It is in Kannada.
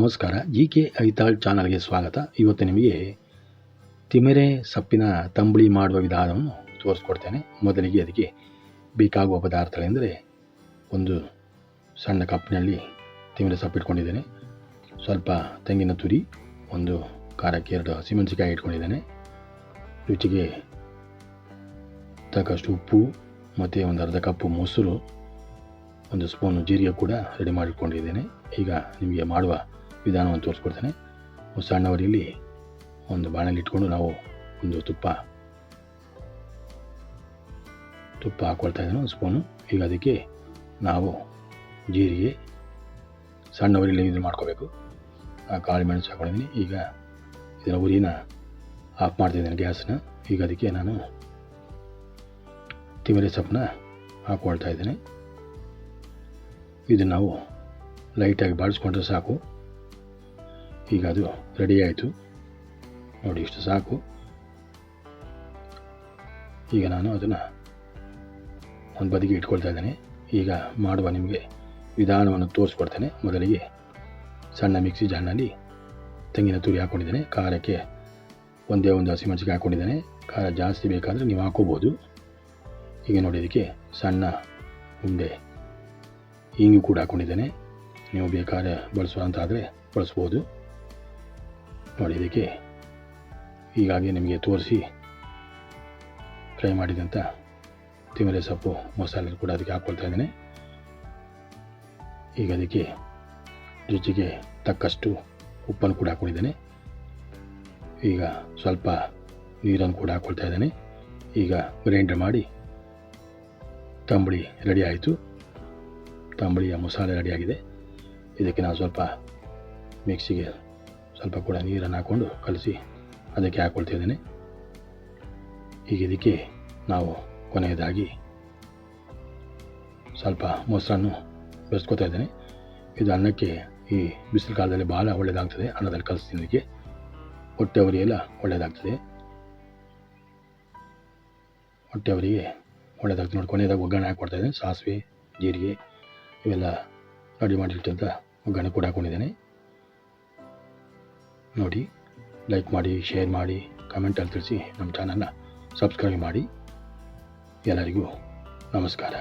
ನಮಸ್ಕಾರ. ಕೆ ಐತಾಳ್ ಚಾನಲ್ಗೆ ಸ್ವಾಗತ. ಇವತ್ತು ನಿಮಗೆ ತಿಮರೆ ಸೊಪ್ಪಿನ ತಂಬುಳಿ ಮಾಡುವ ವಿಧಾನವನ್ನು ತೋರಿಸ್ಕೊಡ್ತೇನೆ. ಮೊದಲಿಗೆ ಅದಕ್ಕೆ ಬೇಕಾಗುವ ಪದಾರ್ಥಗಳೆಂದರೆ, ಒಂದು ಸಣ್ಣ ಕಪ್ನಲ್ಲಿ ತಿಮರೆ ಸೊಪ್ಪು ಇಟ್ಕೊಂಡಿದ್ದೇನೆ, ಸ್ವಲ್ಪ ತೆಂಗಿನ ತುರಿ, ಒಂದು ಖಾರಕ್ಕೆ 2 ಹಸಿಮೆಣಸಿಕಾಯಿ ಇಟ್ಕೊಂಡಿದ್ದೇನೆ, ರುಚಿಗೆ ತಕ್ಕಷ್ಟು ಉಪ್ಪು ಮತ್ತು ಒಂದು ಅರ್ಧ ಕಪ್ಪು ಮೊಸರು, ಒಂದು ಸ್ಪೂನು ಜೀರಿಗೆ ಕೂಡ ರೆಡಿ ಮಾಡಿಕೊಂಡಿದ್ದೇನೆ. ಈಗ ನಿಮಗೆ ಮಾಡುವ ವಿಧಾನವನ್ನು ತೋರಿಸ್ಕೊಡ್ತೇನೆ. ಸಣ್ಣ ಉರಿಯಲ್ಲಿ ಒಂದು ಬಾಣಲೆ ಇಟ್ಕೊಂಡು ನಾವು ಒಂದು ತುಪ್ಪ ಹಾಕ್ಕೊಳ್ತಾ ಇದ್ದೇನೆ, ಒಂದು ಸ್ಪೂನು. ಈಗ ಅದಕ್ಕೆ ನಾವು ಜೀರಿಗೆ ಸಣ್ಣ ಉರಿಯಲ್ಲಿ ಇದು ಮಾಡ್ಕೋಬೇಕು. ಕಾಳು ಮೆಣಸು ಹಾಕ್ಕೊಂಡಿದ್ದೀನಿ. ಈಗ ಇದರ ಉರಿನ ಆಫ್ ಮಾಡ್ತಿದ್ದೇನೆ, ಗ್ಯಾಸ್ನ. ಈಗ ಅದಕ್ಕೆ ನಾನು ತಿಮರೆ ಸೊಪ್ಪನ್ನ ಹಾಕ್ಕೊಳ್ತಾ ಇದ್ದೇನೆ. ಇದು ನಾವು ಲೈಟಾಗಿ ಬಾಡಿಸ್ಕೊಂಡ್ರೆ ಸಾಕು. ಈಗ ಅದು ರೆಡಿ ಆಯಿತು ನೋಡಿ, ಇಷ್ಟು ಸಾಕು. ಈಗ ನಾನು ಅದನ್ನು ಒಂದು ಬದಿಗೆ ಇಟ್ಕೊಳ್ತಾ ಇದ್ದೇನೆ. ಈಗ ಮಾಡುವ ನಿಮಗೆ ವಿಧಾನವನ್ನು ತೋರಿಸ್ಕೊಡ್ತೇನೆ. ಮೊದಲಿಗೆ ಸಣ್ಣ ಮಿಕ್ಸಿ ಜಾರ್ನಲ್ಲಿ ತೆಂಗಿನ ತುರಿ ಹಾಕ್ಕೊಂಡಿದ್ದೇನೆ, ಖಾರಕ್ಕೆ ಒಂದೇ ಒಂದು ಹಸಿಮೆಣಸಿಗೆ ಹಾಕ್ಕೊಂಡಿದ್ದೇನೆ. ಖಾರ ಜಾಸ್ತಿ ಬೇಕಾದರೆ ನೀವು ಹಾಕ್ಕೋಬೋದು. ಈಗ ನೋಡಿ, ಇದಕ್ಕೆ ಸಣ್ಣ ಉಂಡೆ ಇಂಗು ಕೂಡ ಹಾಕ್ಕೊಂಡಿದ್ದೇನೆ. ನೀವು ಬೇಕಾದ್ರೆ ಬಳಸುವಂತಾದರೆ ಬಳಸ್ಬೋದು. ನೋಡಿ, ಇದಕ್ಕೆ ಹೀಗಾಗಿ ನಿಮಗೆ ತೋರಿಸಿ ಫ್ರೈ ಮಾಡಿದಂಥ ತಿಮರೆ ಸೊಪ್ಪು ಮಸಾಲೆ ಕೂಡ ಅದಕ್ಕೆ ಹಾಕ್ಕೊಳ್ತಾ ಇದ್ದೇನೆ. ಈಗ ಅದಕ್ಕೆ ರುಚಿಗೆ ತಕ್ಕಷ್ಟು ಉಪ್ಪನ್ನು ಕೂಡ ಹಾಕ್ಕೊಂಡಿದ್ದೇನೆ. ಈಗ ಸ್ವಲ್ಪ ನೀರನ್ನು ಕೂಡ ಹಾಕ್ಕೊಳ್ತಾ ಇದ್ದೇನೆ. ಈಗ ಗ್ರೈಂಡರ್ ಮಾಡಿ ತಂಬುಳಿ ರೆಡಿ ಆಯಿತು. ತಂಬುಳಿಯ ಮಸಾಲೆ ರೆಡಿಯಾಗಿದೆ. ಇದಕ್ಕೆ ನಾವು ಸ್ವಲ್ಪ ಮಿಕ್ಸಿಗೆ ಸ್ವಲ್ಪ ಕೂಡ ನೀರನ್ನು ಹಾಕ್ಕೊಂಡು ಕಲಸಿ ಅದಕ್ಕೆ ಹಾಕ್ಕೊಳ್ತಿದ್ದೇನೆ. ಈಗ ಇದಕ್ಕೆ ನಾವು ಕೊನೆಯದಾಗಿ ಸ್ವಲ್ಪ ಮೊಸರನ್ನು ಬೆರೆಸ್ಕೊತಾ ಇದ್ದೇನೆ. ಇದು ಅನ್ನಕ್ಕೆ ಈ ಬಿಸಿಲು ಕಾಲದಲ್ಲಿ ಭಾಳ ಒಳ್ಳೆಯದಾಗ್ತದೆ. ಅನ್ನದಲ್ಲಿ ಕಲಿಸ್ತಿದ್ದಕ್ಕೆ ಹೊಟ್ಟೆ ಉರಿಯೆಲ್ಲ ಒಳ್ಳೆಯದಾಗ್ತದೆ. ಹೊಟ್ಟೆ ಉರಿಗೆ ಒಳ್ಳೆಯದಾಗ್ತದೆ ನೋಡಿ. ಕೊನೆಯದಾಗಿ ಒಗ್ಗರಣೆ ಹಾಕ್ಕೊಡ್ತಾ ಇದ್ದೇನೆ. ಸಾಸಿವೆ, ಜೀರಿಗೆ ಇವೆಲ್ಲ ರೆಡಿ ಮಾಡಿಟ್ಟಂಥ ಒಗ್ಗರಣೆ ಕೂಡ ಹಾಕ್ಕೊಂಡಿದ್ದೇನೆ. ನೋಡಿ, ಲೈಕ್ ಮಾಡಿ, ಶೇರ್ ಮಾಡಿ, ಕಮೆಂಟಲ್ಲಿ ತಿಳಿಸಿ. ನಮ್ಮ ಚಾನಲ್ನ ಸಬ್ಸ್ಕ್ರೈಬ್ ಮಾಡಿ. ಎಲ್ಲರಿಗೂ ನಮಸ್ಕಾರ.